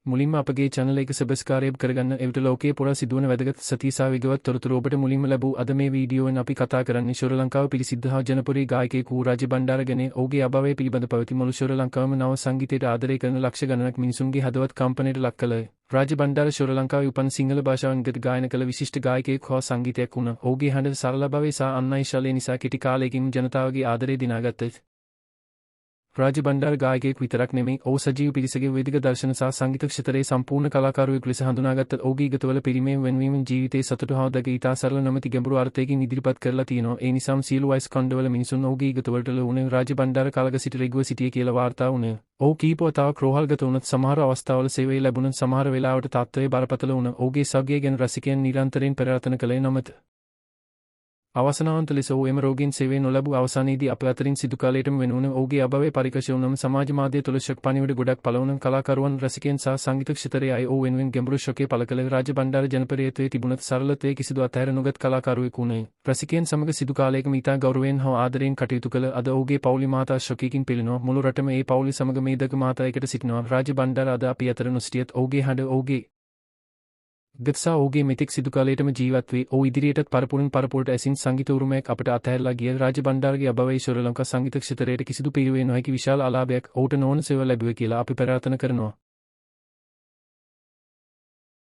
මුලින්ම අපගේ channel එක subscribe කරගන්න. එවිට ලෝකයේ පුරා සිදුවන වැදගත් සතිය සහ විගවත් තොරතුරු ඔබට මුලින්ම ලැබූ අද මේ වීඩියෝවෙන් අපි කතා කරන්නේ ශ්‍රී ලංකාව පිළිසිද්ධ හා ජනප්‍රිය ගායකයෙකු රාජ බණ්ඩාර ගැන. ඔහුගේ අභාවය පිළිබඳ පැවති මුළු ශ්‍රී ලංකාවම නව සංගීතයට ආදරය කරන ලක්ෂ ගණනක් මිනිසුන්ගේ හදවත් කම්පනයට ලක් කළ රාජ බණ්ඩාර ශ්‍රී ලංකාවේ උපන් සිංහල භාෂාවෙන් ගත ගායන කළ විශිෂ්ට ගායකයෙකු හා සංගීතයක් වුණා. ඔහුගේ හඬ සරල බවයි සහ අන්නයිශාලය නිසා කෙටි කාලයකින් ජනතාවගේ ආදරය දිනාගත්තා. රාජ බණ්ඩාර ගායකයෙක් විතරක් නෙමෙයි, ඔහු සජීව පිරිසගේ වේදික දර්ශන සහ සංගීත ක්ෂේත්‍රයේ සම්පූර්ණ කලාකාරයෙකු ලෙස හඳුනාගත්. ඔහුගේ ගීතවල පිරිමේ වෙනවීම ජීවිතයේ සතුට හා දක ඉතා සරල නොමැති ගැඹුරු අර්ථයකින් ඉදිරිපත් කරලා තියෙනවා. ඒ නිසාම සියලු වයස් කණ්ඩවල මිනිසුන් ඔහුගේ ගීතවලට ලුණ රාජ බණ්ඩාර කාලක සිට රෙගුව සිටියේ කියලා වාර්තා වුණා. ඔහු කීප වතාවක් රෝහල්ගත වුණත් සමහර අවස්ථාවල සේවය ලැබුණත් සමහර වෙලාවට තත්ත්වය බරපතල වුණා. ඔහුගේ සගය ගැන රසිකයන් නිරන්තරයෙන් පෙරාතන කළේ නොමැත. අවසනාවන්ත ලෙස ඔහු එම රෝගීන් සේවය නොලැබූ අවසානයේදී අප අතරින් සිදු කාලයටම වෙන වුණ ඔහුගේ අභාවය පරිකර්ශය වුණම සමාජ මාධ්‍ය තුළ ශොක් පණිවිඩ ගොඩක් පළ වුණ කලාකරුවන් රසිකයන් සහ සංගීත ක්ෂේත්‍රයේ අය ඔහු වෙනුවෙන් ගැඹුරු ශෝකය පළ කළ රාජ බණ්ඩාර ජනප්‍රියත්වයේ තිබුණත් සරලත්වයේ කිසිදු අතහැර නොගත් කලාකරුවෙකු වුණේ. රසිකයන් සමග සිදු කාලයකම ඉතා ගෞරවයෙන් හා ආදරයෙන් කටයුතු කළ අද ඔහුගේ පවුලේ මාතා ශෝකයකින් පෙළෙනවා. මුළු රටම ඒ පවුලේ සමග මේ දක මාතා එකට සිටිනවා. රාජ බණ්ඩාර අද අපි අතර නොසිටියත් ඔහුගේ හඬ ඔහුගේ ගත්සා ඔහුගේ මෙතෙක් සිදු කාලයටම ජීවත් වේ. ඔහු ඉදිරියටත් පරපුරට ඇසින් සංගීත උරුමයක් අපට අතහැරලා ගිය රාජ බණ්ඩාරගේ අභාවය ශ්‍රී ලංකා සංගීත ක්ෂේත්‍රයට කිසිදු පිළිවෙ නොහැකි විශාල අලාභයක් ඔහුට නොවන සේව ලැබුවේ කියලා අපි ප්‍රාර්ථනා කරනවා.